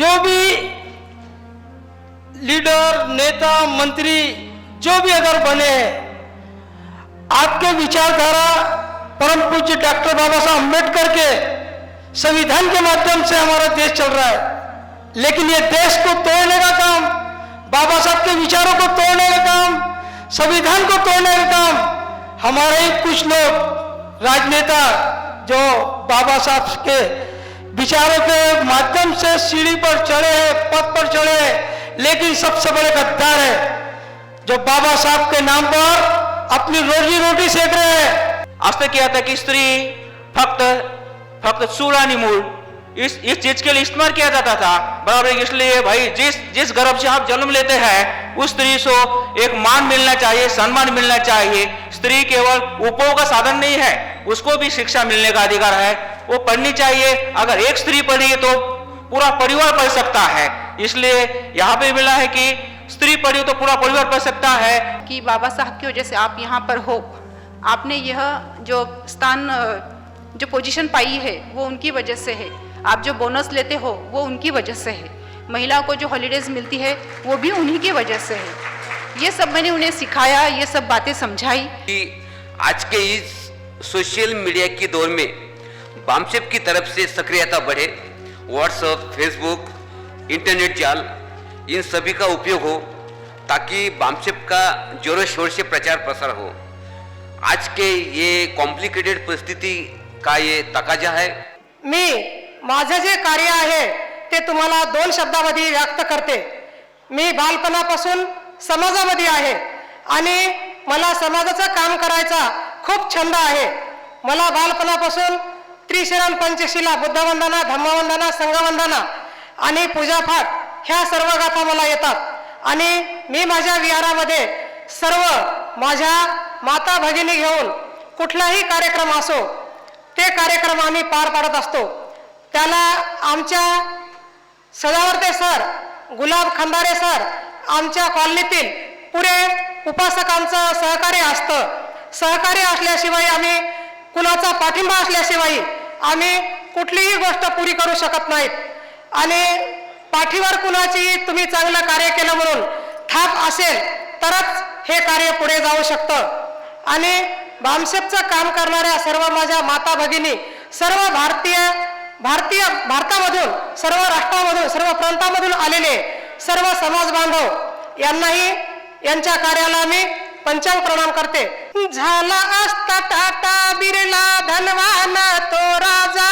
जो भी लीडर, नेता, मंत्री जो भी अगर बने हैं, आपके विचारधारा परम पूज्य डॉक्टर बाबा साहब अम्बेडकर के संविधान के माध्यम से हमारा देश चल रहा है, लेकिन ये देश को तोड़ने का काम, बाबा साहब के विचारों को तोड़ने का काम, संविधान को तोड़ने का काम हमारे ही कुछ लोग राजनेता जो बाबा साहब के विचारों के माध्यम से सीढ़ी पर चढ़े हैं, पद पर चढ़े हैं, लेकिन सबसे बड़े गद्दार है जो बाबा साहब के नाम पर अपनी रोजी रोटी सेक रहे हैं। असं किया था कि स्त्री फक्त चूल आणि मूल इस चीज के लिए इस्तेमाल किया जाता था बराबर। इसलिए भाई जिस गर्भ से आप जन्म लेते हैं उस स्त्री को एक मान मिलना चाहिए, सम्मान मिलना चाहिए। स्त्री केवल उपभोग का साधन नहीं है, उसको भी शिक्षा मिलने का अधिकार है, वो पढ़नी चाहिए। अगर एक स्त्री पढ़ी तो पूरा परिवार पढ़ सकता है। इसलिए यहाँ पे मिला है कि स्त्री पढ़ी तो पूरा परिवार पढ़ सकता है। कि बाबा साहब की वजह से आप यहाँ पर हो, आपने यह जो स्थान, जो पोजीशन पाई है वो उनकी वजह से है। आप जो बोनस लेते हो वो उनकी वजह से है। महिलाओं को जो हॉलीडेज मिलती है वो भी उन्हीं की वजह से है। ये सब मैंने उन्हें सिखाया, ये सब बातें समझाई। कि आज के इस सोशल मीडिया के दौर में बामसेप की तरफ से सक्रियता बढ़े, व्हाट्सएप, फेसबुक, इंटरनेट जाल इन सभी का उपयोग हो ताकि बामसेप का जोरों शोर से प्रचार प्रसार हो। आज के ये कॉम्प्लिकेटेड परिस्थिती का ये तकाजा है। मी माझं जे कार्य आहे ते तुम्हाला 2 शब्दामध्ये व्यक्त करते। मी बालपणापासून समाजामध्ये आहे आणि मला समाजाचं काम करायचा खूप छंद आहे। मला बालपणापासून त्रिशरण पंचशिला, बुद्धवंदना, धम्मवंदना, संघवंदना आणि पूजापाठ ह्या सर्व गाथा मला येतात आणि मी माझ्या विहारामध्ये सर्व माझ्या माता भगिनी घेऊन कुठलाही कार्यक्रम असो ते कार्यक्रम आम्ही पार पाडत असतो। त्याला आमच्या सदावर्ते सर, गुलाब खंदारे सर, आमच्या कॉलनीतील पुरे उपासकांचं सहकार्य असतं। सहकार्य असल्याशिवाय आम्ही, कुणाचा पाठिंबा असल्याशिवाय आम्ही कुठलीही गोष्ट पुरी करू शकत नाहीत। आणि पाठीवर कुणाची तुम्ही चांगलं कार्य केलं म्हणून थाप असेल तरच हे कार्य पुढे जाऊ शकतं। आणि बामसेपचं काम करणाऱ्या सर्व माझ्या माता भगिनी, सर्व भारतामधून, सर्व राष्ट्रामधून, सर्व प्रांतामधून आलेले सर्व समाज बांधव यांनाही, यांच्या कार्याला मी पंचांग प्रणाम करते। झाला असता टाटा बिर्ला धनवान तो राजा,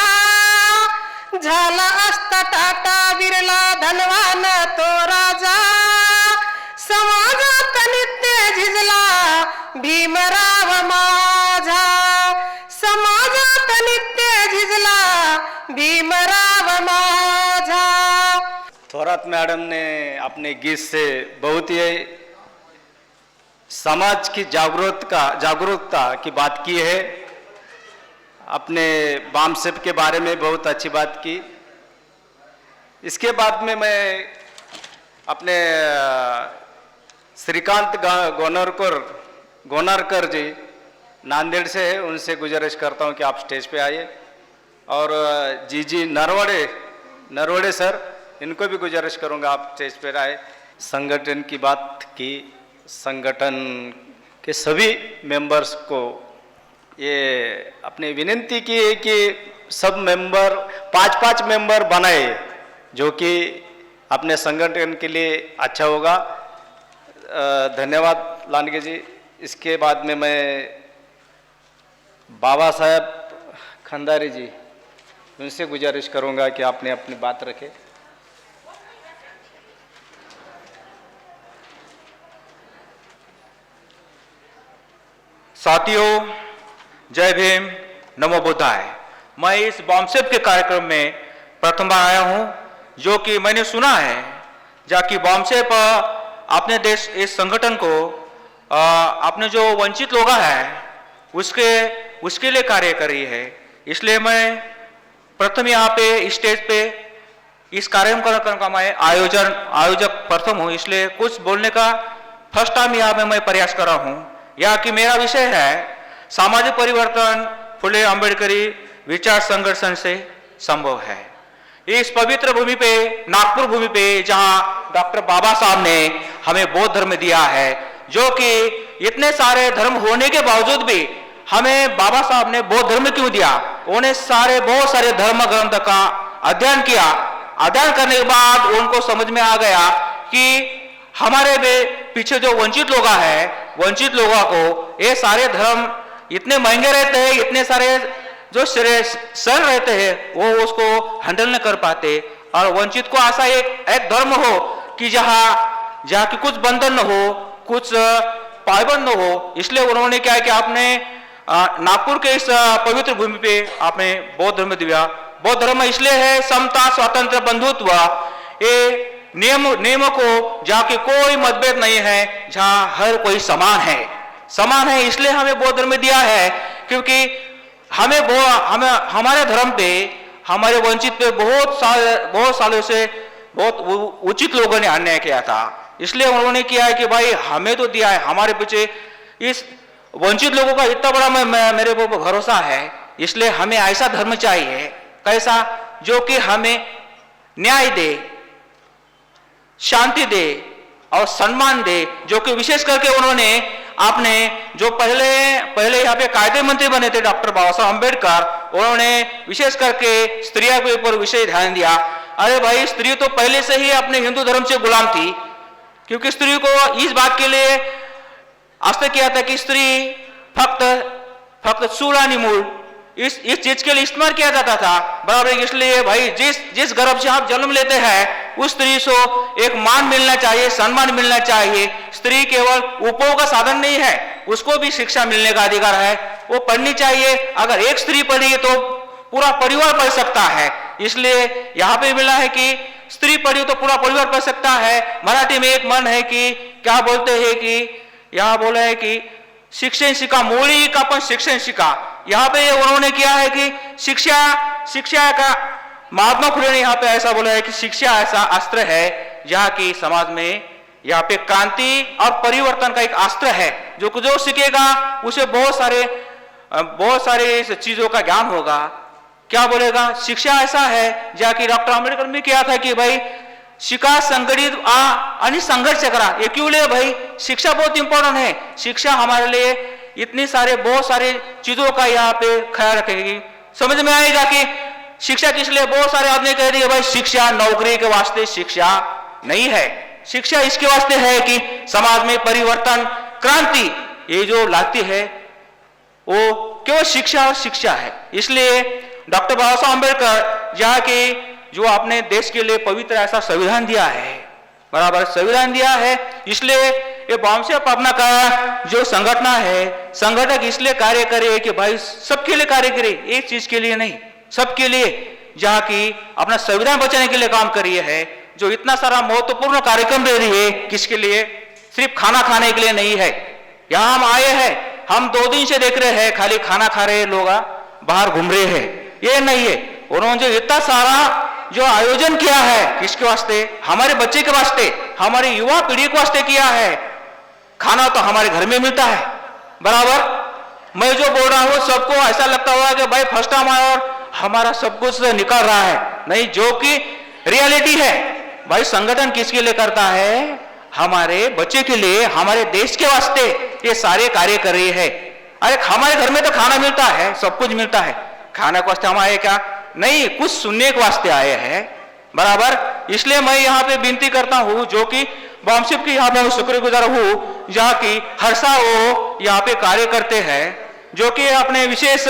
झाला असता टाटा बिर्ला धनवान तो राजा, समाजात नित्य झिजला भीमराव माझा, समाजात नित्य झिजला भीमराव माझा। थोरात मैडम ने अपने गीत से बहुत ही समाज की जागरूकता की बात की है। अपने बामसेप के बारे में बहुत अच्छी बात की। इसके बाद में मैं अपने श्रीकांत गोनारकर जी नांदेड़ से है, उनसे गुजारिश करता हूं कि आप स्टेज पे आइए। और जी नरवड़े सर, इनको भी गुजारिश करूंगा आप स्टेज पे आए। संगठन की बात की, संगठन के सभी मेंबर्स को ये अपनी विनती की है कि सब मेंबर 5-5 मेंबर बनाए, जो कि अपने संगठन के लिए अच्छा होगा। धन्यवाद लानगे जी। इसके बाद में मैं बाबा साहब खंदारे जी, उनसे गुजारिश करूंगा कि आपने अपनी बात रखे। साथियों, जय भीम, नमो बुद्धाय। मैं इस बामसेप के कार्यक्रम में प्रथम बार आया हूं, जो कि मैंने सुना है जाकि बामसेप अपने देश इस संगठन को अपने जो वंचित लोग हैं उसके लिए कार्य कर रही है। इसलिए मैं प्रथम यहाँ पे स्टेज पे इस कार्यक्रम का मैं आयोजक प्रथम हूँ, इसलिए कुछ बोलने का फर्स्ट टाइम यहाँ पे मैं प्रयास कर रहा हूँ। यहाँ की मेरा विषय है सामाजिक परिवर्तन फुले अंबेडकरी विचार संघर्षण से संभव है। इस पवित्र भूमि पे, नागपुर भूमि पे, जहां डॉक्टर बाबा साहब ने हमें बौद्ध धर्म दिया है, जो कि इतने सारे धर्म होने के बावजूद भी हमें बाबा साहब ने बौद्ध धर्म क्यों दिया? उन्हें बहुत सारे धर्म ग्रंथ का अध्ययन किया। अध्ययन करने के बाद उनको समझ में आ गया कि हमारे पीछे जो वंचित लोग हैं, वंचित लोगों को ये सारे धर्म इतने महंगे रहते हैं, इतने सारे जो सर रहते हैं, वो उसको हैंडल नहीं कर पाते। और वंचित को ऐसा एक धर्म हो कि जहाँ की कुछ बंधन न हो, कुछ पाबंद न हो, इसलिए उन्होंने क्या है कि आपने नागपुर के इस पवित्र भूमि पे आपने बौद्ध धर्म दिया। बौद्ध धर्म इसलिए है समता, स्वातंत्र, बंधुत्व, ये नियमों को जहाँ के कोई मतभेद नहीं है, जहाँ हर कोई समान है, इसलिए हमें बौद्ध धर्म दिया है। क्योंकि हमारे धर्म पे, हमारे वंचित पे बहुत सालों से बहुत उचित लोगों ने अन्याय किया था। इसलिए उन्होंने किया है कि भाई हमें तो दिया है, हमारे पीछे इस वंचित लोगों का इतना बड़ा मेरे को भरोसा है, इसलिए हमें ऐसा धर्म चाहिए, कैसा, जो कि हमें न्याय दे, शांति दे और सम्मान दे। जो कि विशेष करके उन्होंने आपने जो पहले यहाँ पे कायदे मंत्री बने थे डॉक्टर बाबा साहब अम्बेडकर, उन्होंने विशेष करके स्त्रियों के ऊपर विशेष ध्यान दिया। अरे भाई, स्त्री तो पहले से ही अपने हिंदू धर्म से गुलाम थी, क्योंकि स्त्री को इस बात के लिए आस्था किया था कि स्त्री फक्त चूल आणि मूल इस चीज के लिए इस्तेमाल किया जाता था, बराबर। इसलिए भाई जिस गर्भ से आप जन्म लेते हैं, उस स्त्री को एक मान मिलना चाहिए, सम्मान मिलना चाहिए। स्त्री केवल उपभोग का साधन नहीं है, उसको भी शिक्षा मिलने का अधिकार है, वो पढ़नी चाहिए। अगर एक स्त्री पढ़ी तो पूरा परिवार पढ़ सकता है। इसलिए यहाँ पे मिला है कि स्त्री पढ़ी तो पूरा परिवार पढ़ सकता है। मराठी में एक मन है कि क्या बोलते हैं कि यहाँ बोला है कि शिक्षण शिका, मूली का पण शिक्षण शिका। यहाँ पे उन्होंने किया है कि शिक्षा का, महात्मा फुले ने यहाँ पे ऐसा बोला है कि शिक्षा ऐसा अस्त्र है जहाँ की समाज में यहाँ पे क्रांति और परिवर्तन का एक अस्त्र है। जो सीखेगा उसे बहुत सारे चीजों का ज्ञान होगा। क्या बोलेगा? शिक्षा ऐसा है जहाँ की डॉक्टर आंबेडकर ने किया था कि भाई शिका, संगठित आणि संघर्ष करा। ये क्यों ले भाई? शिक्षा बहुत इंपॉर्टेंट है। शिक्षा हमारे लिए इतनी बहुत सारे चीजों का यहाँ पे ख्याल रखेगी। समझ में आएगा कि शिक्षा किस लिए। बहुत सारे आदमी कह रही है भाई शिक्षा नौकरी के वास्ते शिक्षा नहीं है। शिक्षा इसके वास्ते है कि समाज में परिवर्तन, क्रांति ये जो लाती है वो केवल शिक्षा और शिक्षा है। इसलिए डॉक्टर बाबा साहब अम्बेडकर जहाँ की जो आपने देश के लिए पवित्र ऐसा संविधान दिया है, बराबर संविधान दिया है, इसलिए ये बॉम्बशेप अपना का जो संगठन है, संगठक इसलिए कार्य करे कि भाई सबके लिए कार्य करे, एक चीज के लिए नहीं, सबके लिए। जहाँ की अपना संविधान बचाने के लिए काम करी है, जो इतना सारा महत्वपूर्ण कार्यक्रम दे रही है, किसके लिए? सिर्फ खाना खाने के लिए नहीं है। यहाँ हम आए हैं, हम 2 दिन से देख रहे हैं खाली खाना खा रहे लोग बाहर घूम रहे हैं, ये नहीं है। उन्होंने जो इतना सारा जो आयोजन किया है, किसके वास्ते? हमारे बच्चे के वास्ते, हमारी युवा पीढ़ी के वास्ते किया है। खाना तो हमारे घर में मिलता है, बराबर। मैं जो बोल रहा हूं सबको ऐसा लगता होगा कि भाई फर्स्ट टाइम आया और हमारा सब कुछ निकल रहा है, नहीं, जो कि रियलिटी है। भाई संगठन किसके लिए करता है? हमारे बच्चे के लिए, हमारे देश के वास्ते ये सारे कार्य कर रही है। अरे हमारे घर में तो खाना मिलता है, सब कुछ मिलता है, खाना के वास्ते हम आए क्या? नहीं, कुछ सुनने के वास्ते आए हैं, बराबर। इसलिए मैं यहाँ पे विनती करता हूँ, जो कि बॉम्बशेप की यहाँ पे मैं शुक्रगुजार हूँ, जहाँ की हर साल वो यहाँ पे कार्य करते हैं, जो कि अपने विशेष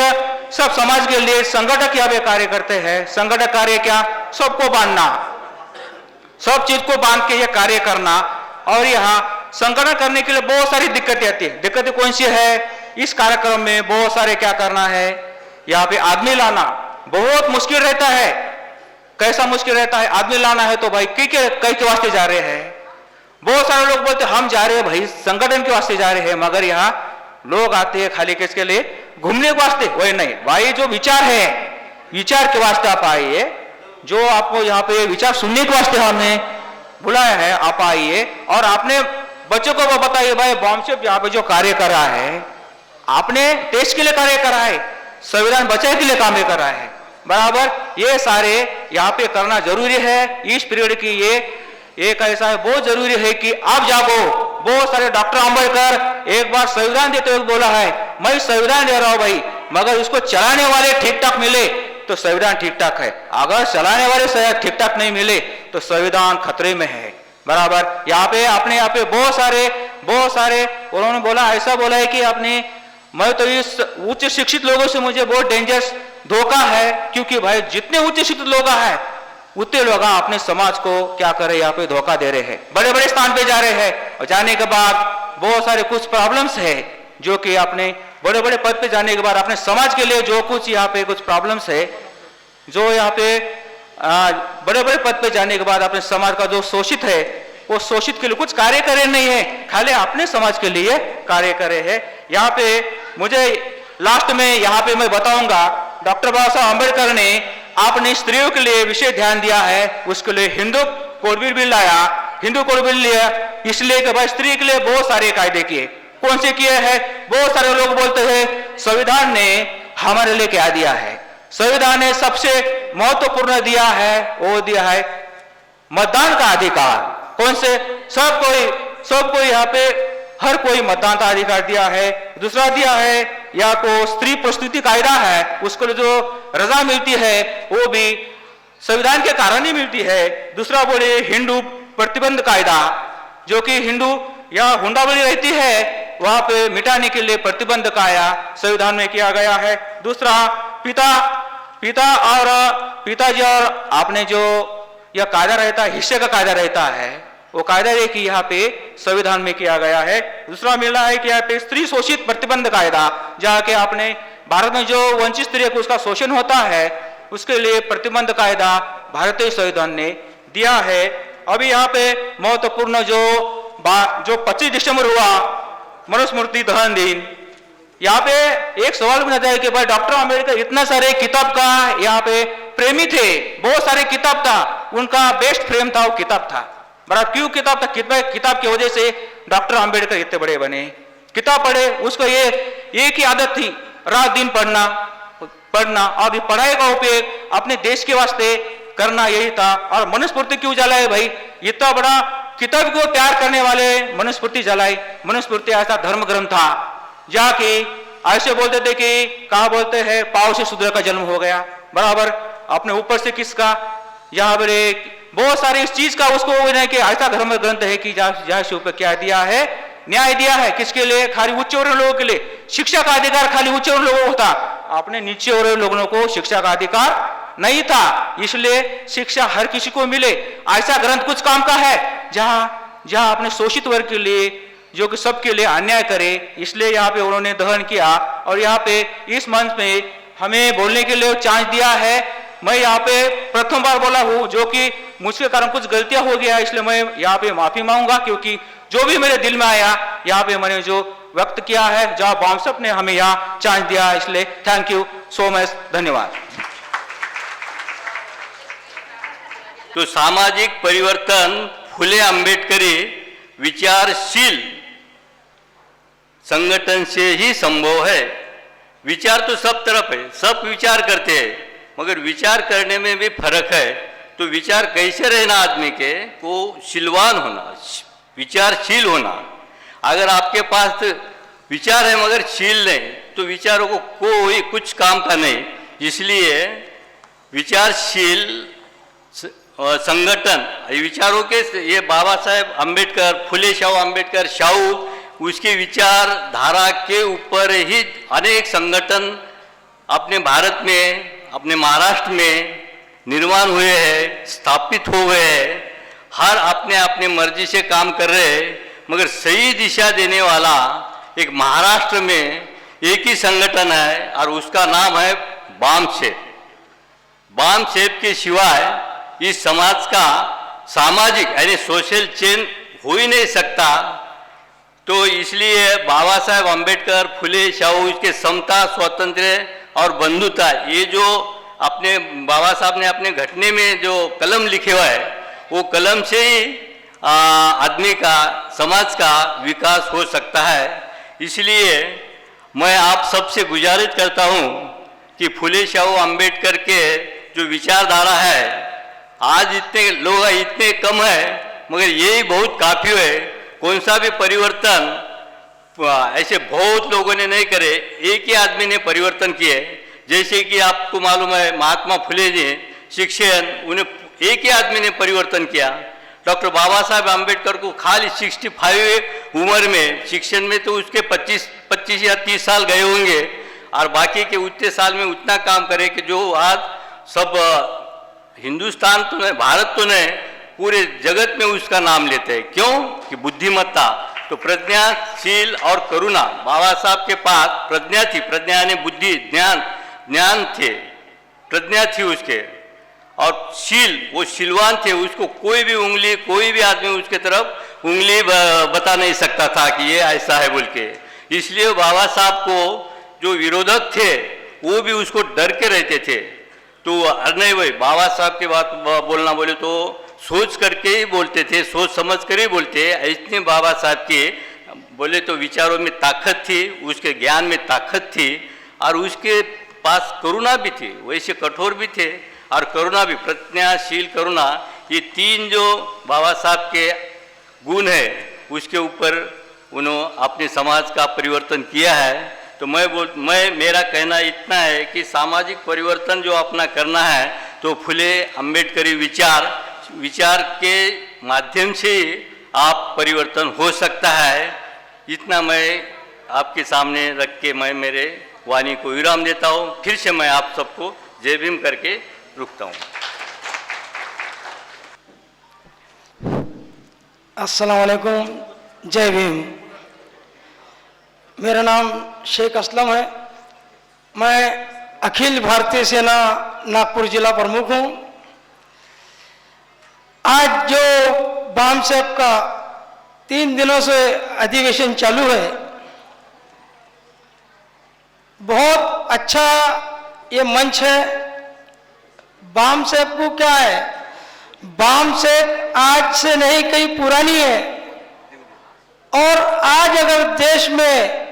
सब समाज के लिए संगठक यहाँ पे कार्य करते हैं। संगठक कार्य क्या? सबको बांधना, सब चीज को बांध के ये कार्य करना। और यहाँ संगठन करने के लिए बहुत सारी दिक्कतें आती है। दिक्कतें कौन सी है? इस कार्यक्रम में बहुत सारे क्या करना है, यहाँ पे आदमी लाना बहुत मुश्किल रहता है। कैसा मुश्किल रहता है? आदमी लाना है तो भाई कई के वास्ते जा रहे हैं। बहुत सारे लोग बोलते हम जा रहे हैं भाई संगठन के वास्ते जा रहे हैं, मगर यहाँ लोग आते हैं खाली किसके लिए? घूमने के वास्ते। वही नहीं भाई, जो विचार है, विचार के वास्ते आप आइए। जो आपको यहाँ पे विचार सुनने के वास्ते हमने बुलाया है, आप आइए और अपने बच्चों को बताइए भाई बॉम्बशेप यहाँ पे जो कार्य कर रहा है, आपने देश के लिए कार्य कर रहा है, संविधान बचाने के लिए काम कर रहा है। बराबर ये सारे यहाँ पे करना जरूरी है। इस पीरियड की ये एक ऐसा है बहुत जरूरी है कि आप जागो। बहुत सारे डॉक्टर अंबेडकर एक बार संविधान देते हुए बोला है, मैं संविधान दे रहा हूं भाई, मगर उसको चलाने वाले ठीक ठाक मिले तो संविधान ठीक ठाक है, अगर चलाने वाले ठीक ठाक नहीं मिले तो संविधान खतरे में है। बराबर यहाँ पे अपने यहाँ पे बहुत सारे उन्होंने बोला, ऐसा बोला है कि अपने मैं तो इस उच्च शिक्षित लोगों से मुझे बहुत डेंजरस धोखा है, क्योंकि भाई जितने उच्च शिक्षित लोग हैं उतने लोग अपने समाज को क्या कर रहे हैं, यहाँ पे धोखा दे रहे हैं, बड़े बड़े स्थान पे जा रहे हैं, और जाने के बाद बहुत सारे कुछ प्रॉब्लम्स है जो कि अपने बड़े बड़े पद पे जाने के बाद अपने समाज के लिए जो कुछ यहाँ पे कुछ प्रॉब्लम्स है, जो यहाँ पे बड़े बड़े पद पे जाने के बाद अपने समाज का जो शोषित है वो शोषित के लिए कुछ कार्य करे नहीं है, खाली अपने समाज के लिए कार्य करे है। यहाँ पे मुझे लास्ट में यहाँ पे मैं बताऊंगा, डॉक्टर बाबा साहब अम्बेडकर ने आपने स्त्रियों के लिए विशेष ध्यान दिया है, उसके लिए हिंदू कोड बिल लाया। हिंदू कोड बिल लिया इसलिए कि भाई स्त्री के लिए बहुत सारे कायदे किए। कौन से किए हैं? बहुत सारे लोग बोलते हैं संविधान ने हमारे लिए क्या दिया है। संविधान ने सबसे महत्वपूर्ण दिया है, वो दिया है मतदान का अधिकार। कौन से? सबको यहाँ पे हर कोई मतदान का अधिकार दिया है। दूसरा दिया है या को स्त्री प्रस्तुति कायदा है, उसको जो रजा मिलती है वो भी संविधान के कारण ही मिलती है। दूसरा बोले हिंदू प्रतिबंध कायदा, जो कि हिंदू या हुंडाबली रहती है वहां पे मिटाने के लिए प्रतिबंध कायदा संविधान में किया गया है। दूसरा पिताजी और आपने जो यह कायदा रहता है, हिस्से का कायदा रहता है, वो कायदा है कि यहाँ पे संविधान में किया गया है। दूसरा मिला है कि यहाँ पे स्त्री शोषित प्रतिबंध कायदा, जहाँ के आपने भारत में जो वंचित स्त्री को उसका शोषण होता है उसके लिए प्रतिबंध कायदा भारतीय संविधान ने दिया है। अभी यहाँ पे महत्वपूर्ण जो 25 दिसंबर हुआ मनुस्मृति दहन दिन, यहाँ पे एक सवाल पूछा जाए कि भाई डॉक्टर अम्बेडकर इतना सारे किताब का यहाँ पे प्रेमी थे, बहुत सारे किताब था, उनका बेस्ट फ्रेम था वो किताब था। बड़ा क्यों किताब था? किताब की वजह से डॉक्टर अम्बेडकर इतने बड़े बने। किताब पढ़े, उसको ये एक ही आदत थी, रात दिन पढ़ना और पढ़ाई का उपयोग अपने देश के वास्ते करना, यही था। और मनुस्मृति क्यों जलाए भाई? इतना बड़ा किताब को प्यार करने वाले मनुस्मृति जलाए। मनुस्मृति ऐसा धर्म ग्रंथ था जहाँ की ऐसे बोलते थे कि कहा बोलते हैं पाव से शूद्र का जन्म हो गया। बराबर अपने ऊपर से किसका, यहाँ पर बहुत सारी इस चीज का उसको कि ऐसा धर्म ग्रंथ है कि जहाँ से ऊपर क्या दिया है, न्याय दिया है। किसके लिए? खाली उच्च वर्ग लोगों के लिए। शिक्षा का अधिकार खाली उच्च वर्ग लोगों को था, अपने नीचे वर्ग लोगों को शिक्षा का अधिकार नहीं था। इसलिए शिक्षा हर किसी को मिले, ऐसा ग्रंथ कुछ काम का है जहां अपने शोषित वर्ग के लिए, जो कि सबके लिए अन्याय करे। इसलिए यहाँ पे उन्होंने दहन किया और यहाँ पे इस मंच में हमें बोलने के लिए चांस दिया है। मैं यहाँ पे प्रथम बार बोला हूँ, जो कि मुझके कारण कुछ गलतियां हो गया, इसलिए मैं यहाँ पे माफी मांगूंगा, क्योंकि जो भी मेरे दिल में आया यहाँ पे मैंने जो व्यक्त किया है, जहाँ बॉम्सअप ने हमें यहाँ चांस दिया, इसलिए थैंक यू सो मच, धन्यवाद। तो सामाजिक परिवर्तन फुले आंबेडकरी विचारशील संगठन से ही संभव है। विचार तो सब तरफ है, सब विचार करते हैं, मगर विचार करने में भी फर्क है। तो विचार कैसे रहना आदमी के को शीलवान होना, विचारशील होना। अगर आपके पास विचार है मगर शील नहीं, तो विचारों को कोई कुछ काम का नहीं। इसलिए विचारशील संगठन विचारों के ये बाबा साहेब अम्बेडकर, फुले शाहू अम्बेडकर, शाहू, उसके विचार धारा के ऊपर ही अनेक संगठन अपने भारत में, अपने महाराष्ट्र में निर्माण हुए हैं, स्थापित हो गए हैं। हर अपने अपने मर्जी से काम कर रहे हैं, मगर सही दिशा देने वाला एक महाराष्ट्र में एक ही संगठन है और उसका नाम है बामसेप। बामसेप के सिवाय इस समाज का सामाजिक यानी सोशल चेंज हो ही नहीं सकता। तो इसलिए बाबा साहेब अम्बेडकर, फुले शाहू, इसके समता, स्वातंत्र्य और बंधुता, ये जो अपने बाबा साहब ने अपने घटने में जो कलम लिखे हुआ है, वो कलम से ही आदमी का, समाज का विकास हो सकता है। इसलिए मैं आप सबसे गुजारिश करता हूँ कि फुले शाहू अंबेडकर के जो विचारधारा है, आज इतने लोग इतने कम है मगर यही बहुत काफ़ी है। कौन सा भी परिवर्तन ऐसे बहुत लोगों ने नहीं करे, एक ही आदमी ने परिवर्तन किए। जैसे कि आपको मालूम है महात्मा फुले ने शिक्षण, उन्हें एक ही आदमी ने परिवर्तन किया। डॉक्टर बाबा साहब अम्बेडकर को खाली 65 उम्र में, शिक्षण में तो उसके 25 या 30 साल गए होंगे, और बाकी के उतने साल में उतना काम करे कि जो आज सब हिंदुस्तान तो नहीं, भारत तो नहीं, पूरे जगत में उसका नाम लेते हैं। क्यों? कि बुद्धिमत्ता, तो प्रज्ञाशील और करुणा। बाबा साहब के पास प्रज्ञा थी, प्रज्ञा यानी बुद्धि, ज्ञान थे, प्रज्ञा थी उसके, और शील, वो शीलवान थे। उसको कोई भी उंगली, कोई भी आदमी उसके तरफ उंगली बता नहीं सकता था कि ये ऐसा है बोल के। इसलिए बाबा साहब को जो विरोधक थे वो भी उसको डर के रहते थे। तो नहीं भाई, बाबा साहब की बात बोलना बोले तो सोच करके ही बोलते थे, सोच समझ कर ही बोलते। इतने बाबा साहब के बोले तो विचारों में ताकत थी, उसके ज्ञान में ताकत थी, और उसके पास करुणा भी थी, वैसे कठोर भी थे और करुणा भी। प्रज्ञाशील, करुणा, ये तीन जो बाबा साहब के गुण है उसके ऊपर उन्होंने अपने समाज का परिवर्तन किया है। तो मेरा कहना इतना है कि सामाजिक परिवर्तन जो अपना करना है तो फुले अम्बेडकरी विचार के माध्यम से आप परिवर्तन हो सकता है। इतना मैं आपके सामने रख के मैं मेरे वाणी को विराम देता हूँ। फिर से मैं आप सबको जय भीम करके रुकता हूँ। अस्सलाम वालेकुम, जय भीम। मेरा नाम शेख असलम है। मैं अखिल भारतीय सेना नागपुर जिला प्रमुख हूँ। आज जो बाम साहब का 3 दिनों से अधिवेशन चालू है, बहुत अच्छा ये मंच है। बाम साहब को क्या है, बाम साहब आज से नहीं कहीं पुरानी है, और आज अगर देश में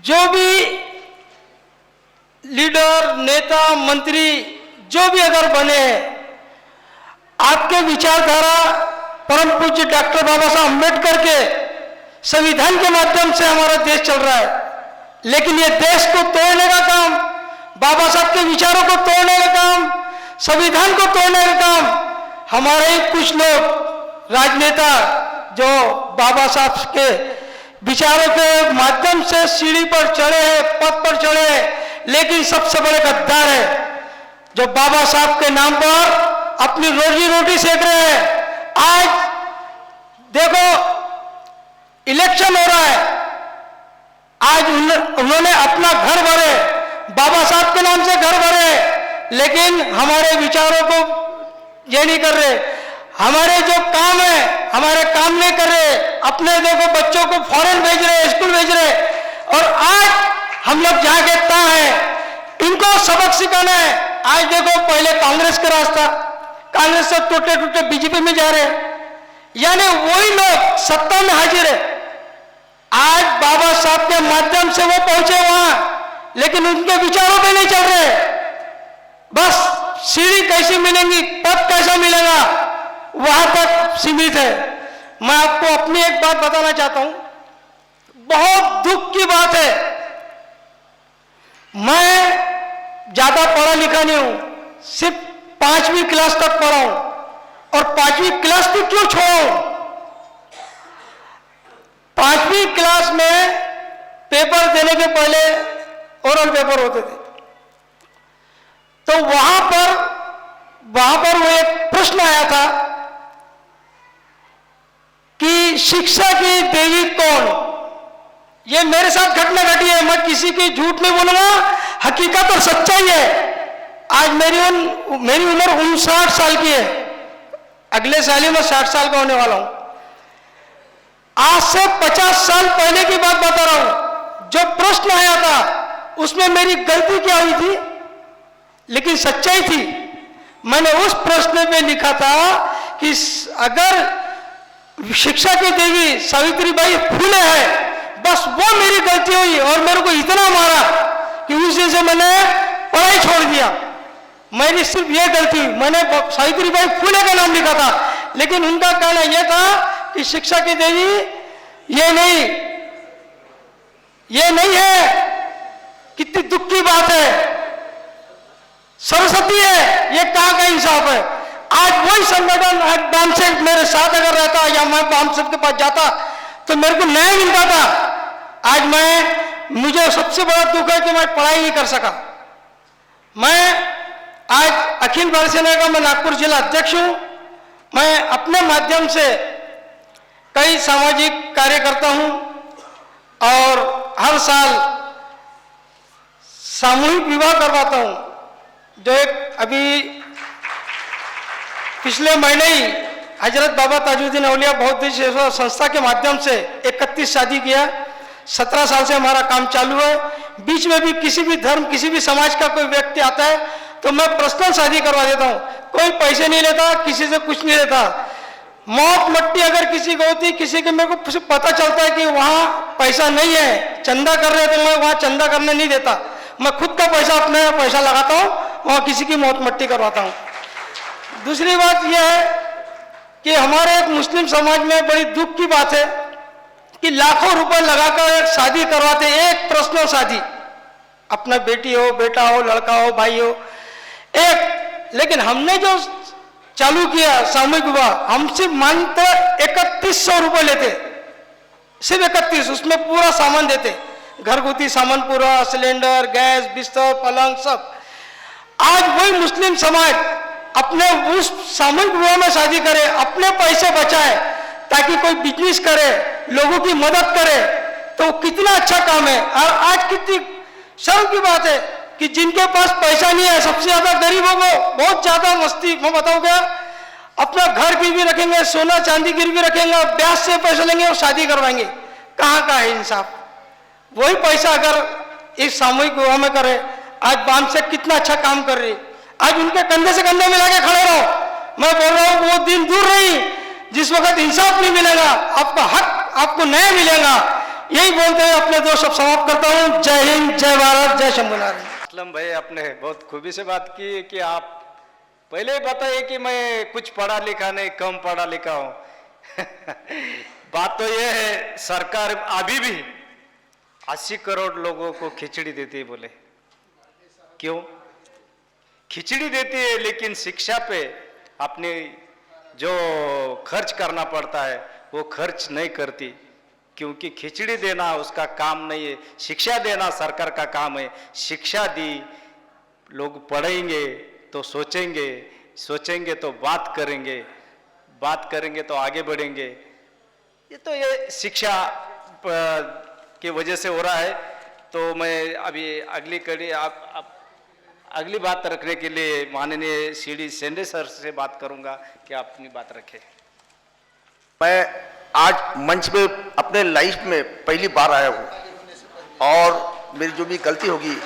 जो भी लीडर, नेता, मंत्री जो भी अगर बने हैं, आपके विचारधारा परम पूज्य डॉक्टर बाबा साहब अम्बेडकर के संविधान के माध्यम से हमारा देश चल रहा है। लेकिन ये देश को तोड़ने का काम, बाबा साहब के विचारों को तोड़ने का काम, संविधान को तोड़ने का काम हमारे ही कुछ लोग राजनेता जो बाबा साहब के विचारों के माध्यम से सीढ़ी पर चढ़े हैं, पद पर चढ़े हैं, लेकिन सबसे बड़े गद्दार है जो बाबा साहब के नाम पर अपनी रोजी रोटी सेक रहे हैं। आज देखो इलेक्शन हो रहा है, आज उन्होंने अपना घर भरे, बाबा साहब के नाम से घर भरे, लेकिन हमारे विचारों को ये नहीं कर रहे। हमारे जो काम है, हमारे काम नहीं कर रहे। अपने देखो बच्चों को फॉरेन भेज रहे, स्कूल भेज रहे, और आज हम लोग जहाँ के तहाँ हैं, इनको सबक सिखाना है। आज देखो पहले कांग्रेस का रास्ता, कांग्रेस से टूटे टूटे बीजेपी में जा रहे हैं, यानी वही लोग सत्ता में हाजिर है। आज बाबा साहब के माध्यम से वो पहुंचे वहां, लेकिन उनके विचारों पे नहीं चल रहे। बस सीढ़ी कैसी मिलेंगी, पद कैसा मिलेगा, वहां तक सीमित है। मैं आपको अपनी एक बात बताना चाहता हूं, बहुत दुख की बात है। मैं ज्यादा पढ़ा लिखा नहीं हूं, सिर्फ 5वीं क्लास तक पढ़ा हूं, और 5वीं क्लास भी क्यों छोड़ा? 5वीं क्लास में पेपर देने के पहले ओरल पेपर होते थे, तो वहां पर वो एक प्रश्न आया था कि शिक्षा की देवी कौन। ये मेरे साथ घटना घटी है, मैं किसी की झूठ नहीं बोलूंगा, हकीकत और सच्चाई है। आज मेरी उम्र 59 साल की है, अगले साल ही मैं 60 साल का होने वाला हूं। आज से 50 साल पहले की बात बता रहा हूं। जो प्रश्न आया था उसमें मेरी गलती क्या हुई थी, लेकिन सच्चाई थी। मैंने उस प्रश्न में लिखा था कि अगर शिक्षा की देवी सावित्रीबाई फुले है, बस वो मेरी गलती हुई, और मेरे को इतना मारा कि उस दिन से मैंने पढ़ाई छोड़ दिया। मेरी सिर्फ ये गलती, मैंने सावित्रीबाई फुले का नाम लिखा था, लेकिन उनका कहना यह था कि शिक्षा की देवी ये नहीं है। कितनी दुख की बात है, सरस्वती है, ये कहाँ का इंसाफ है। आज वही संगठन बामसेप मेरे साथ अगर रहता या मैं बामसेप के पास जाता तो मेरे को न्याय मिलता था। आज मुझे सबसे बड़ा दुख है कि मैं पढ़ाई नहीं कर सका। मैं आज अखिल भारतीय सेना का मैं नागपुर जिला अध्यक्ष हूं। मैं अपने माध्यम से कई सामाजिक कार्य करता हूं और हर साल सामूहिक विवाह करवाता हूं। जो एक अभी पिछले महीने ही हजरत बाबा ताजुद्दीन औलिया बौद्ध सेवा संस्था के माध्यम से 31 शादी किया। 17 साल से हमारा काम चालू है। बीच में भी किसी भी धर्म, किसी भी समाज का कोई व्यक्ति आता है तो मैं पर्सनल शादी करवा देता हूँ। कोई पैसे नहीं लेता, किसी से कुछ नहीं लेता। मौत मट्टी अगर किसी को होती, किसी के मेरे को पता चलता है कि वहाँ पैसा नहीं है, चंदा कर रहे तो मैं वहाँ चंदा करने नहीं देता। मैं खुद का अपना पैसा लगाता हूँ, वहाँ किसी की मौत मट्टी करवाता हूँ। दूसरी बात यह है कि हमारे एक मुस्लिम समाज में बड़ी दुख की बात है कि लाखों रुपए लगाकर एक शादी करवाते, एक पर्सनल शादी, अपना बेटी हो, बेटा हो, लड़का हो, भाई हो, एक। लेकिन हमने जो चालू किया सामूहिक विवाह, हम सिर्फ मानते 3100 रुपए लेते, सिर्फ 31। उसमें पूरा सामान देते, घरगुती सामान पूरा, सिलेंडर, गैस, बिस्तर, पलंग सब। आज वही मुस्लिम समाज अपने उस सामूहिक विवाह में शादी करे, अपने पैसे बचाए ताकि कोई बिजनेस करे, लोगों की मदद करे, तो कितना अच्छा काम है। और आज कितनी शर्म की बात है कि जिनके पास पैसा नहीं है, सबसे ज्यादा गरीबों को बहुत ज्यादा मस्ती, मैं बताऊं क्या, अपना घर गिरवी रखेंगे, सोना चांदी गिरवी रखेंगे, ब्याज से पैसा लेंगे और शादी करवाएंगे। कहाँ का है इंसाफ। वही पैसा अगर इस सामूहिक विवाह में करे, आज बामसेप कितना अच्छा काम कर रही। आज उनके कंधे से कंधे मिला के खड़े रहो। मैं बोल रहा हूं वो दिन दूर नहीं जिस वक्त इंसाफ नहीं मिलेगा, आपका हक, आपको न्याय मिलेगा। यही बोलते हुए अपने दो शब्द समाप्त करता हूं। जय हिंद, जय भारत, जय शंभुनारायण। असलम भाई, आपने बहुत खूबी से बात की कि आप पहले ही बताइए कि मैं कुछ पढ़ा लिखा नहीं, कम पढ़ा लिखा हूं। बात तो यह है, सरकार अभी भी 80 करोड़ लोगों को खिचड़ी देती है। बोले क्यों खिचड़ी देती है, लेकिन शिक्षा पे अपने जो खर्च करना पड़ता है वो खर्च नहीं करती, क्योंकि खिचड़ी देना उसका काम नहीं है, शिक्षा देना सरकार का काम है। शिक्षा दी, लोग पढ़ेंगे तो सोचेंगे, सोचेंगे तो बात करेंगे, बात करेंगे तो आगे बढ़ेंगे। ये शिक्षा की वजह से हो रहा है। तो मैं अभी अगली कड़ी अगली बात रखने के लिए माननीय सीडी सेंडे सर से बात करूंगा कि आप अपनी बात रखें। मैं आज मंच पे अपने लाइफ में पहली बार आया हूँ और मेरी जो भी गलती होगी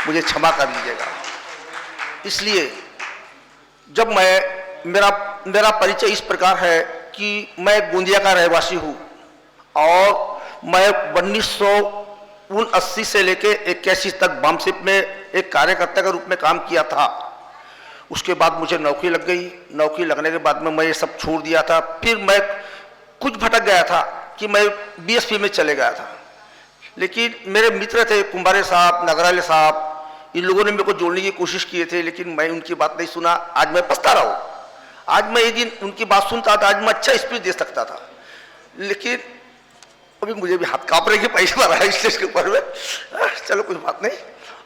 मुझे क्षमा कर लीजिएगा। इसलिए जब मेरा परिचय इस प्रकार है कि मैं गोंदिया का रहवासी हूँ और मैं 1979 से लेके 81 तक बामसेप में एक कार्यकर्ता के रूप में काम किया था। उसके बाद मुझे नौकरी लग गई। नौकरी लगने के बाद में मैं ये सब छोड़ दिया था। फिर मैं कुछ भटक गया था कि मैं बीएसपी में चले गया था, लेकिन मेरे मित्र थे कुंभारे साहब, नगराले साहब, इन लोगों ने मेरे को जोड़ने की कोशिश किए थे, लेकिन मैं उनकी बात नहीं सुना। आज मैं पछता रहा हूँ। आज मैं एक दिन उनकी बात सुनता था, आज मैं अच्छा स्पीच दे सकता था, लेकिन अभी मुझे भी हाथ कांप रहे कि पैसे भरा है स्टेज के ऊपर में। चलो कोई बात नहीं।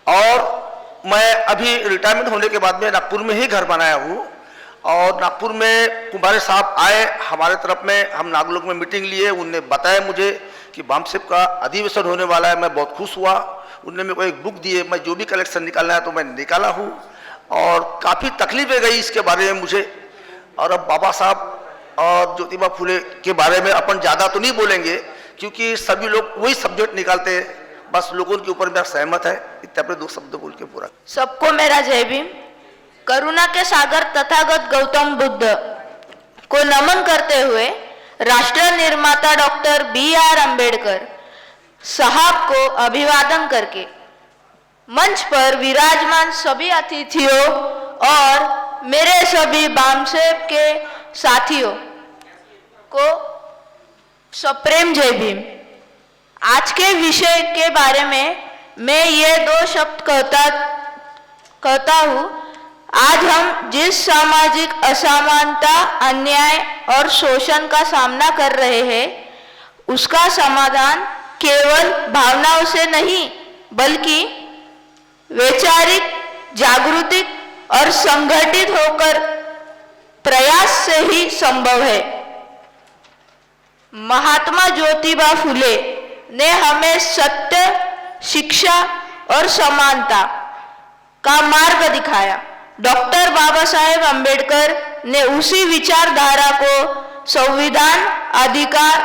और मैं अभी रिटायरमेंट होने के बाद में नागपुर में ही घर बनाया हूँ और नागपुर में कुंभारे साहब आए हमारे तरफ में, हम नागलोक में मीटिंग लिए। उनने बताया मुझे कि बामसेप का अधिवेशन होने वाला है। मैं बहुत खुश हुआ। उनने मेरे को एक बुक दी है, मैं जो भी कलेक्शन निकालना है तो मैं निकाला हूँ और काफ़ी तकलीफें गई इसके बारे में मुझे। और अब बाबा साहब और ज्योतिबा फुले के बारे में अपन ज़्यादा तो नहीं बोलेंगे क्योंकि सभी लोग वही सब्जेक्ट निकालते हैं। बस लोगों के ऊपर मेरा सहमत है। इतने अपने 2 शब्द बोल के पूरा। सबको मेरा जय भीम। करुणा के सागर तथागत गौतम बुद्ध को नमन करते हुए राष्ट्र निर्माता डॉक्टर BR अम्बेडकर साहब को अभिवादन करके मंच पर विराजमान सभी अतिथियों और मेरे सभी बामसेब के साथियों को सप्रेम जय भीम। आज के विषय के बारे में मैं ये 2 शब्द कहता हूँ। आज हम जिस सामाजिक असमानता, अन्याय और शोषण का सामना कर रहे हैं, उसका समाधान केवल भावनाओं से नहीं बल्कि वैचारिक जागृति और संगठित होकर प्रयास से ही संभव है। महात्मा ज्योतिबा फुले ने हमें सत्य, शिक्षा और समानता का मार्ग दिखाया। डॉक्टर बाबा साहेब अम्बेडकर ने उसी विचारधारा को संविधान, अधिकार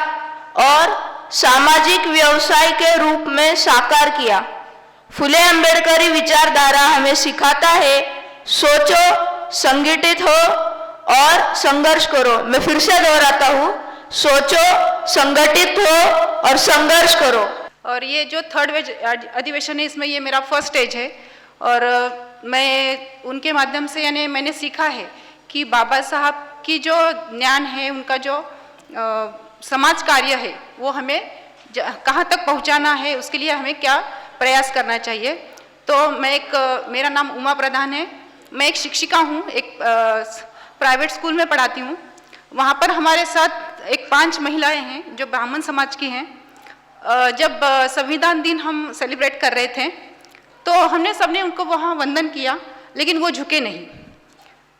और सामाजिक व्यवसाय के रूप में साकार किया। फुले अम्बेडकरी विचारधारा हमें सिखाता है, सोचो, संगठित हो और संघर्ष करो। मैं फिर से दोहराता हूँ, सोचो, संगठित हो और संघर्ष करो। और ये जो 3rd अधिवेशन है, इसमें ये मेरा फर्स्ट स्टेज है और मैं उनके माध्यम से यानी मैंने सीखा है कि बाबा साहब की जो ज्ञान है, उनका जो समाज कार्य है, वो हमें कहाँ तक पहुँचाना है, उसके लिए हमें क्या प्रयास करना चाहिए। तो मेरा नाम उमा प्रधान है, मैं एक शिक्षिका हूँ, एक प्राइवेट स्कूल में पढ़ाती हूँ। वहाँ पर हमारे साथ 5 महिलाएं हैं जो ब्राह्मण समाज की हैं। जब संविधान दिन हम सेलिब्रेट कर रहे थे तो हमने सबने उनको वहाँ वंदन किया, लेकिन वो झुके नहीं।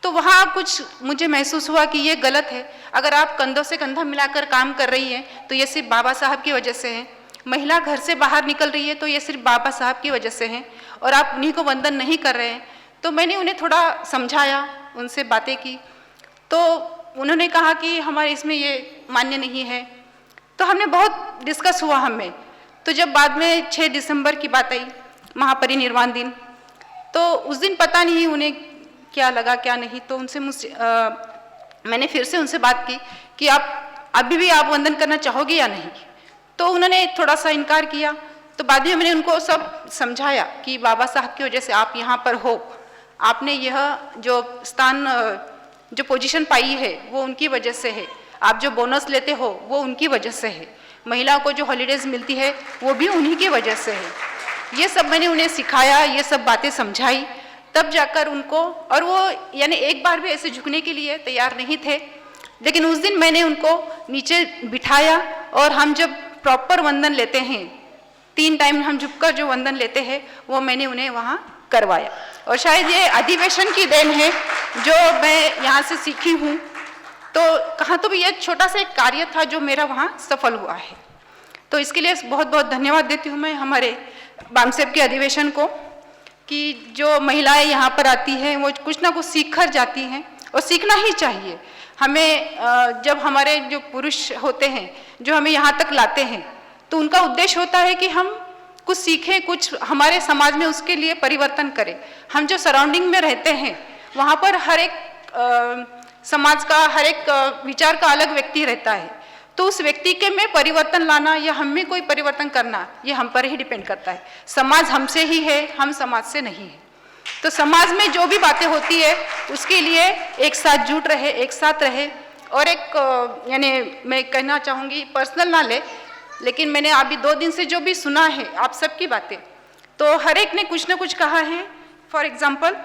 तो वहाँ कुछ मुझे महसूस हुआ कि ये गलत है। अगर आप कंधों से कंधा मिलाकर काम कर रही हैं तो ये सिर्फ बाबा साहब की वजह से है। महिला घर से बाहर निकल रही है तो ये सिर्फ बाबा साहब की वजह से है और आप उन्हीं को वंदन नहीं कर रहे हैं। तो मैंने उन्हें थोड़ा समझाया, उनसे बातें की, तो उन्होंने कहा कि हमारे इसमें ये मान्य नहीं है। तो हमने बहुत डिस्कस हुआ हमें। तो जब बाद में 6 दिसंबर की बात आई, महापरिनिर्वाण दिन, तो उस दिन पता नहीं उन्हें क्या लगा क्या नहीं। तो मैंने फिर से उनसे बात की कि आप अभी भी आप वंदन करना चाहोगे या नहीं। तो उन्होंने थोड़ा सा इनकार किया। तो बाद में मैंने उनको सब समझाया कि बाबा साहब की वजह से आप यहाँ पर हो, आपने यह जो स्थान, जो पोजीशन पाई है वो उनकी वजह से है, आप जो बोनस लेते हो वो उनकी वजह से है, महिला को जो हॉलीडेज मिलती है वो भी उन्हीं की वजह से है। ये सब मैंने उन्हें सिखाया, ये सब बातें समझाई, तब जाकर उनको, और वो यानी एक बार भी ऐसे झुकने के लिए तैयार नहीं थे। लेकिन उस दिन मैंने उनको नीचे बिठाया और हम जब प्रॉपर वंदन लेते हैं, 3 टाइम हम झुककर जो वंदन लेते हैं, वो मैंने उन्हें वहाँ करवाया। और शायद ये अधिवेशन की देन है जो मैं यहाँ से सीखी हूँ। तो कहाँ तो भी ये छोटा सा एक कार्य था जो मेरा वहाँ सफल हुआ है। तो इसके लिए बहुत बहुत धन्यवाद देती हूँ मैं हमारे बामसेब के अधिवेशन को, कि जो महिलाएं यहाँ पर आती हैं वो कुछ ना कुछ सीख कर जाती हैं और सीखना ही चाहिए। हमें जब हमारे जो पुरुष होते हैं जो हमें यहाँ तक लाते हैं तो उनका उद्देश्य होता है कि हम कुछ सीखें, कुछ हमारे समाज में उसके लिए परिवर्तन करें। हम जो सराउंडिंग में रहते हैं वहाँ पर हर एक समाज का, हर एक विचार का अलग व्यक्ति रहता है। तो उस व्यक्ति के में परिवर्तन लाना या हम में कोई परिवर्तन करना, ये हम पर ही डिपेंड करता है। समाज हमसे ही है, हम समाज से नहीं है। तो समाज में जो भी बातें होती है उसके लिए एक साथ जुट रहे, एक साथ रहे। और एक यानी मैं कहना चाहूँगी, पर्सनल ना ले, लेकिन मैंने अभी 2 दिन से जो भी सुना है आप सबकी बातें, तो हर एक ने कुछ ना कुछ कहा है। फॉर एग्जाम्पल,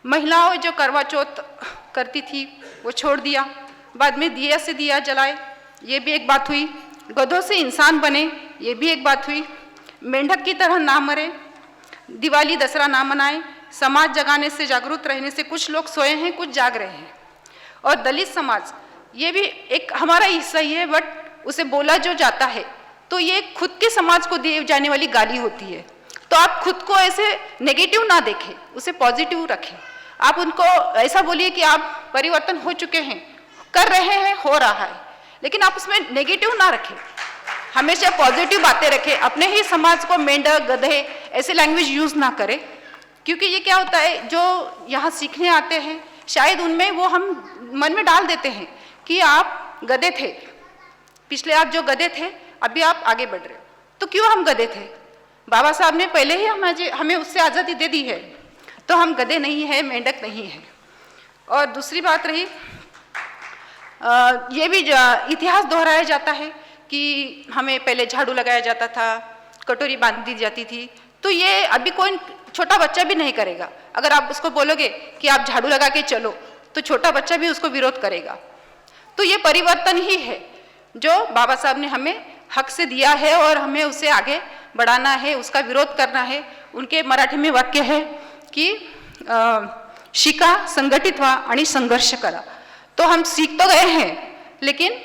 महिलाओं जो करवा चौथ करती थी वो छोड़ दिया, बाद में दिया से दिया जलाए, ये भी एक बात हुई। गधों से इंसान बने, ये भी एक बात हुई। मेंढक की तरह ना मरे, दिवाली दशहरा ना मनाएं, समाज जगाने से, जागरूक रहने से कुछ लोग सोए हैं, कुछ जाग रहे हैं। और दलित समाज, ये भी एक हमारा हिस्सा ही है, बट उसे बोला जो जाता है तो ये खुद के समाज को दी जाने वाली गाली होती है। तो आप खुद को ऐसे नेगेटिव ना देखें, उसे पॉजिटिव रखें। आप उनको ऐसा बोलिए कि आप परिवर्तन हो चुके हैं, कर रहे हैं, हो रहा है, लेकिन आप उसमें नेगेटिव ना रखें, हमेशा पॉजिटिव बातें रखें। अपने ही समाज को मेंढक, गधे ऐसे लैंग्वेज यूज़ ना करें, क्योंकि ये क्या होता है, जो यहाँ सीखने आते हैं शायद उनमें वो हम मन में डाल देते हैं कि आप गधे थे, पिछले आप जो गधे थे अभी आप आगे बढ़ रहे हो, तो क्यों हम गधे थे? बाबा साहब ने पहले ही हमें उससे आज़ादी दे दी है, तो हम गधे नहीं हैं, मेंढक नहीं हैं। और दूसरी बात रही, ये भी इतिहास दोहराया जाता है कि हमें पहले झाड़ू लगाया जाता था, कटोरी बांध दी जाती थी, तो ये अभी कोई छोटा बच्चा भी नहीं करेगा। अगर आप उसको बोलोगे कि आप झाड़ू लगा के चलो, तो छोटा बच्चा भी उसको विरोध करेगा। तो ये परिवर्तन ही है जो बाबा साहब ने हमें हक से दिया है और हमें उसे आगे बढ़ाना है, उसका विरोध करना है। उनके मराठी में वाक्य है कि शिका, संघटित व्हा आणि संघर्ष करा। तो हम सीख तो गए हैं, लेकिन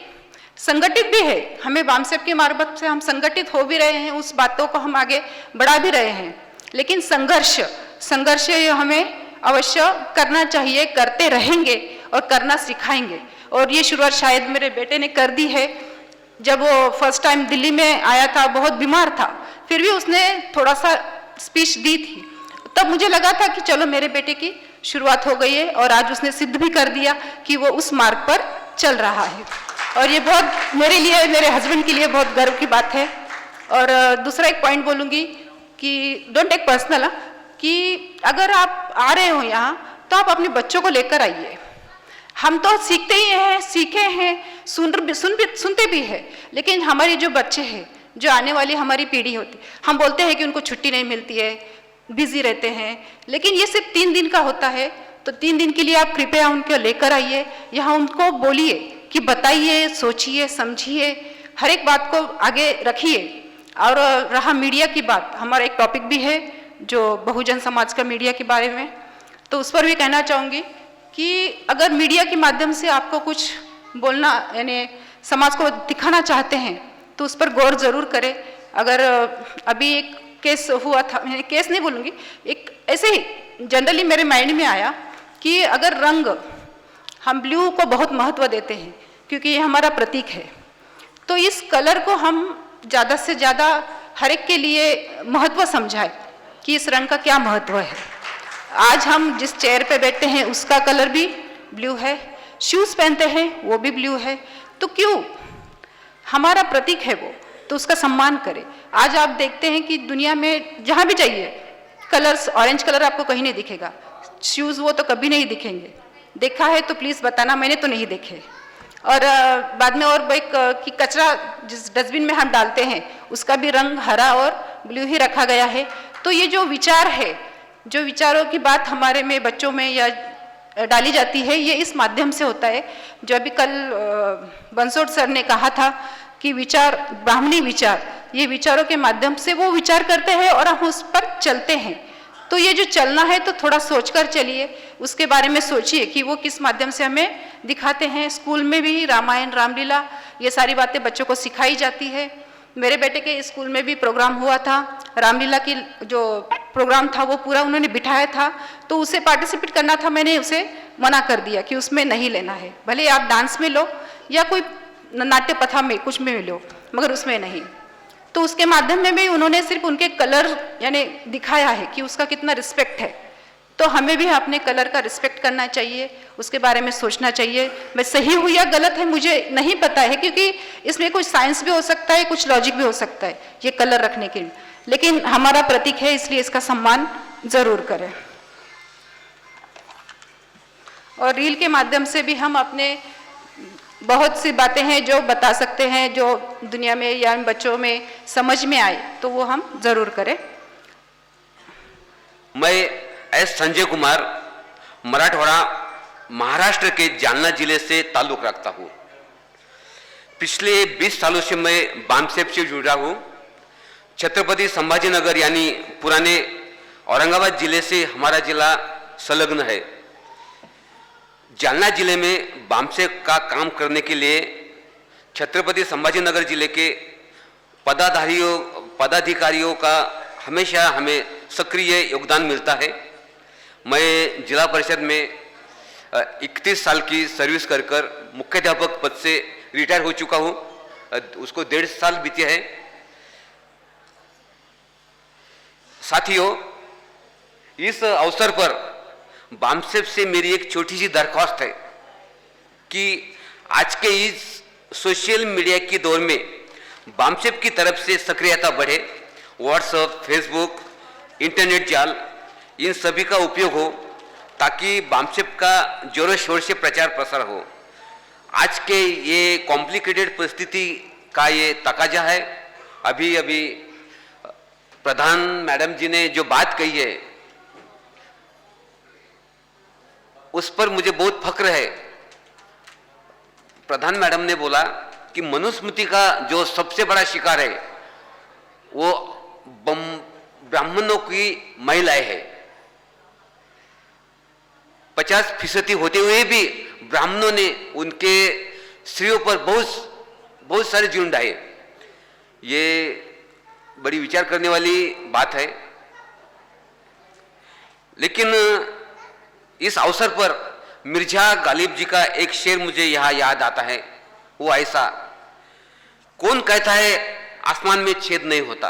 संगठित भी है। हमें बामसेब के मार्फत से हम संगठित हो भी रहे हैं, उस बातों को हम आगे बढ़ा भी रहे हैं। लेकिन संघर्ष हमें अवश्य करना चाहिए, करते रहेंगे और करना सिखाएंगे। और ये शुरुआत शायद मेरे बेटे ने कर दी है। जब वो फर्स्ट टाइम दिल्ली में आया था, बहुत बीमार था, फिर भी उसने थोड़ा सा स्पीच दी थी। तब मुझे लगा था कि चलो मेरे बेटे की शुरुआत हो गई है, और आज उसने सिद्ध भी कर दिया कि वो उस मार्ग पर चल रहा है। और ये बहुत मेरे लिए, मेरे हस्बैंड के लिए बहुत गर्व की बात है। और दूसरा एक पॉइंट बोलूँगी कि डोंट टेक पर्सनल, कि अगर आप आ रहे हो यहाँ तो आप अपने बच्चों को लेकर आइए। हम तो सीखते ही हैं, सीखे हैं, सुनते भी हैं, लेकिन हमारे जो बच्चे हैं, जो आने वाली हमारी पीढ़ी होती, हम बोलते हैं कि उनको छुट्टी नहीं मिलती है, बिजी रहते हैं, लेकिन ये सिर्फ 3 दिन का होता है। तो 3 दिन के लिए आप कृपया उनको लेकर आइए, यहाँ उनको बोलिए कि बताइए, सोचिए, समझिए, हर एक बात को आगे रखिए। और रहा मीडिया की बात, हमारा एक टॉपिक भी है जो बहुजन समाज का मीडिया के बारे में, तो उस पर भी कहना चाहूँगी कि अगर मीडिया के माध्यम से आपको कुछ बोलना, यानी समाज को दिखाना चाहते हैं, तो उस पर गौर जरूर करें। अगर अभी एक केस हुआ था, मैं केस नहीं बोलूँगी, एक ऐसे ही जनरली मेरे माइंड में आया कि अगर रंग, हम ब्लू को बहुत महत्व देते हैं क्योंकि ये हमारा प्रतीक है, तो इस कलर को हम ज़्यादा से ज़्यादा हर एक के लिए महत्व समझाएं कि इस रंग का क्या महत्व है। आज हम जिस चेयर पे बैठते हैं उसका कलर भी ब्लू है, शूज़ पहनते हैं वो भी ब्लू है, तो क्यों, हमारा प्रतीक है वो, तो उसका सम्मान करें। आज आप देखते हैं कि दुनिया में जहाँ भी जाइए कलर्स, ऑरेंज कलर आपको कहीं नहीं दिखेगा, शूज़ वो तो कभी नहीं दिखेंगे। देखा है तो प्लीज़ बताना, मैंने तो नहीं देखे। और बाद में और एक कि कचरा जिस डस्टबिन में हम डालते हैं उसका भी रंग हरा और ब्लू ही रखा गया है। तो ये जो विचार है, जो विचारों की बात हमारे में, बच्चों में या डाली जाती है, ये इस माध्यम से होता है। जो अभी कल बंसोड़ सर ने कहा था कि विचार, ब्राह्मणी विचार, ये विचारों के माध्यम से वो विचार करते हैं और हम उस पर चलते हैं। तो ये जो चलना है तो थोड़ा सोचकर चलिए, उसके बारे में सोचिए कि वो किस माध्यम से हमें दिखाते हैं। स्कूल में भी रामायण, रामलीला, ये सारी बातें बच्चों को सिखाई जाती है। मेरे बेटे के स्कूल में भी प्रोग्राम हुआ था, रामलीला की जो प्रोग्राम था वो पूरा उन्होंने बिठाया था, तो उसे पार्टिसिपेट करना था, मैंने उसे मना कर दिया कि उसमें नहीं लेना है, भले आप डांस में लो या कोई नाट्य पथा में कुछ में लो, मगर उसमें नहीं। तो उसके माध्यम में भी उन्होंने सिर्फ उनके कलर यानी दिखाया है कि उसका कितना रिस्पेक्ट है। तो हमें भी अपने कलर का रिस्पेक्ट करना चाहिए, उसके बारे में सोचना चाहिए। मैं सही हूँ या गलत है मुझे नहीं पता है, क्योंकि इसमें कुछ साइंस भी हो सकता है, कुछ लॉजिक भी हो सकता है ये कलर रखने के लिए, लेकिन हमारा प्रतीक है इसलिए इसका सम्मान जरूर करें। और रील के माध्यम से भी हम अपने बहुत सी बातें हैं जो बता सकते हैं, जो दुनिया में या बच्चों में समझ में आए, तो वो हम जरूर करें। मैं एस संजय कुमार मराठवाड़ा महाराष्ट्र के जालना जिले से ताल्लुक रखता हूँ। पिछले 20 सालों से मैं बामसेब से जुड़ा हूँ। छत्रपति संभाजीनगर यानी पुराने औरंगाबाद जिले से हमारा जिला संलग्न है। जालना जिले में बामसेब का काम करने के लिए छत्रपति संभाजीनगर जिले के पदाधिकारियों का हमेशा हमें सक्रिय योगदान मिलता है। मैं जिला परिषद में 31 साल की सर्विस कर मुख्याध्यापक पद से रिटायर हो चुका हूँ, उसको 1.5 साल बीते हैं। साथियों, इस अवसर पर बामसेब से मेरी एक छोटी सी दरख्वास्त है कि आज के इस सोशल मीडिया के दौर में बामसेब की तरफ से सक्रियता बढ़े, व्हाट्सएप, फेसबुक, इंटरनेट जाल, इन सभी का उपयोग हो ताकि बामसेप का जोरों शोर से प्रचार प्रसार हो। आज के ये कॉम्प्लिकेटेड परिस्थिति का ये तकाजा है। अभी अभी प्रधान मैडम जी ने जो बात कही है उस पर मुझे बहुत फक्र है। प्रधान मैडम ने बोला कि मनुस्मृति का जो सबसे बड़ा शिकार है वो ब्राह्मणों की महिलाएं हैं। 50% होते हुए भी ब्राह्मणों ने उनके स्त्रियों पर बहुत सारे जुल्म ढाए। ये बड़ी विचार करने वाली बात है। लेकिन इस अवसर पर मिर्जा गालिब जी का एक शेर मुझे यहां याद आता है। वो ऐसा, कौन कहता है आसमान में छेद नहीं होता,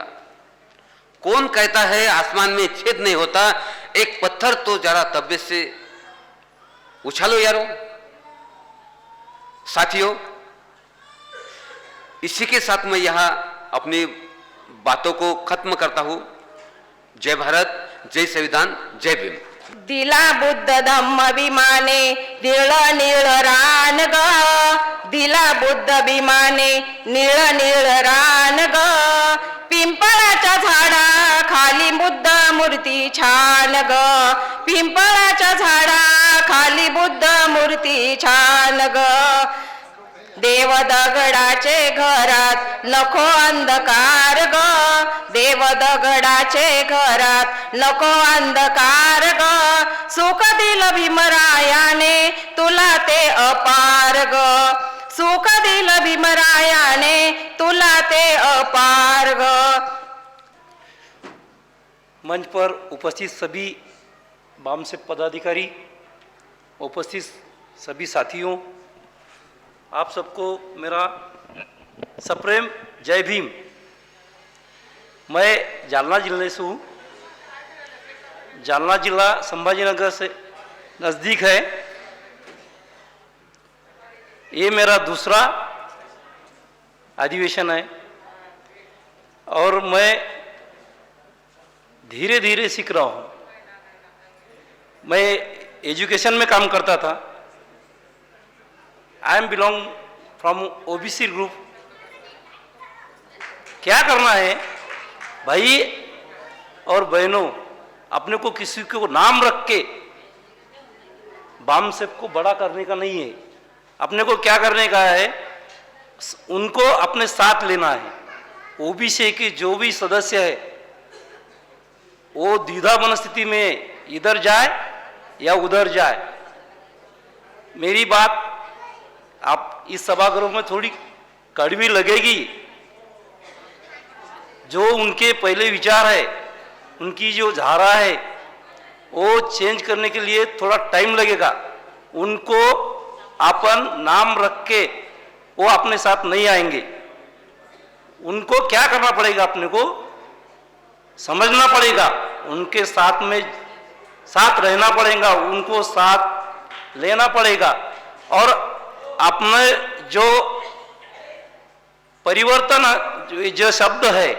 कौन कहता है आसमान में छेद नहीं होता, एक पत्थर तो जरा तबीयत से उछालो यारो। साथियों, इसी के साथ मैं यहां अपनी बातों को खत्म करता हूं। जय भारत, जय संविधान, जय भीम। दिला बुद्ध धम्म विमाने निळ निळ रान ग, दिला बुद्ध विमाने निळ निळ रान ग, पिंपळाच्या झाडा खाली बुद्ध मूर्ती छान ग, पिंपळाच्या झाडा खाली बुद्ध मूर्ती छान ग, देव दगडाचे घरात नको अंधकार ग, देव दगडाचे घरात नको अंधकार ग, सुख दिलं भीमरायाने तुला ते अपार ग, सुख दिलं भीमरायाने तुला ते अपार ग। मंच पर उपस्थित सभी बामसेप पदाधिकारी, उपस्थित सभी साथियों, आप सबको मेरा सप्रेम जय भीम। मैं जालना जिले से हूँ। जालना जिला संभाजीनगर से नज़दीक है। ये मेरा दूसरा अधिवेशन है और मैं धीरे धीरे सीख रहा हूँ। मैं एजुकेशन में काम करता था। I am belong from OBC group. क्या करना है भाई और बहनों, अपने को किसी को नाम रख के बामसेप को बड़ा करने का नहीं है। अपने को क्या करने का है, उनको अपने साथ लेना है। ओबीसी के जो भी सदस्य है वो द्विधा मनस्थिति में इधर जाए या उधर जाए। मेरी बात आप इस सभागृह में थोड़ी कड़वी लगेगी। जो उनके पहले विचार है, उनकी जो धारा है, वो चेंज करने के लिए थोड़ा टाइम लगेगा। उनको अपन नाम रख के वो अपने साथ नहीं आएंगे। उनको क्या करना पड़ेगा, अपने को समझना पड़ेगा, उनके साथ में साथ रहना पड़ेगा, उनको साथ लेना पड़ेगा और अपने जो परिवर्तन जो शब्द है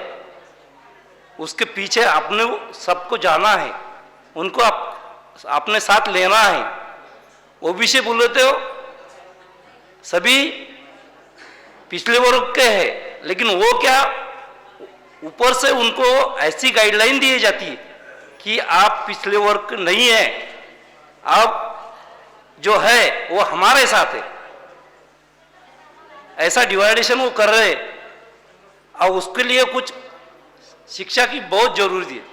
उसके पीछे अपने सबको जाना है, उनको अपने साथ लेना है। ओबीसी बोलते हो सभी पिछले वर्ग के हैं, लेकिन वो क्या ऊपर से उनको ऐसी गाइडलाइन दी जाती है कि आप पिछले वर्ग नहीं है, अब जो है वो हमारे साथ है। ऐसा डिवाइडेशन वो कर रहे हैं और उसके लिए कुछ शिक्षा की बहुत जरूरी है।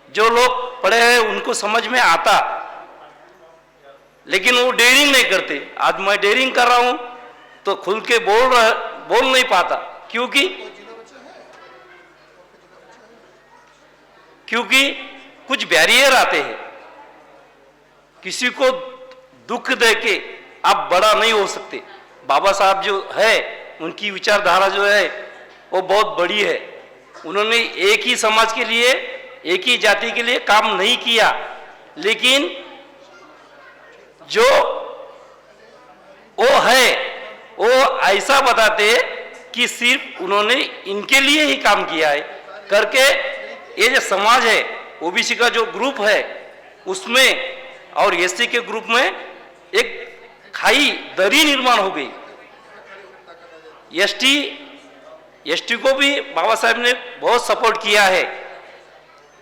जो लोग पढ़े हैं उनको समझ में आता, लेकिन वो डेयरिंग नहीं करते। आज मैं डेयरिंग कर रहा हूं तो खुल के बोल नहीं पाता, क्योंकि कुछ बैरियर आते हैं। किसी को दुख देके आप बड़ा नहीं हो सकते। बाबा साहब जो है उनकी विचारधारा जो है वो बहुत बड़ी है। उन्होंने एक ही समाज के लिए, एक ही जाति के लिए काम नहीं किया, लेकिन जो वो है वो ऐसा बताते कि सिर्फ उन्होंने इनके लिए ही काम किया है, करके ये जो समाज है ओबीसी का जो ग्रुप है उसमें और एससी के ग्रुप में एक खाई दरी निर्माण हो गई। एसटी को भी बाबा साहब ने बहुत सपोर्ट किया है।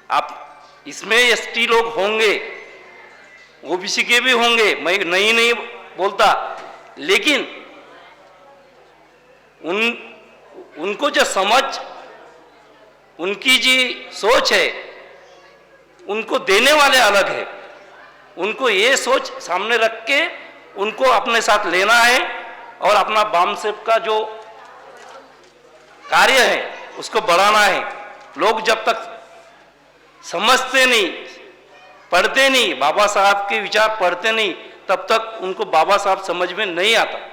आप इसमें एसटी लोग होंगे, ओबीसी के भी होंगे, मैं नहीं बोलता, लेकिन उनको जो समझ, उनकी जी सोच है, उनको देने वाले अलग है। उनको ये सोच सामने रख के उनको अपने साथ लेना है और अपना बामसेब का जो कार्य है उसको बढ़ाना है। लोग जब तक समझते नहीं, पढ़ते नहीं, बाबा साहब के विचार पढ़ते नहीं, तब तक उनको बाबा साहब समझ में नहीं आता।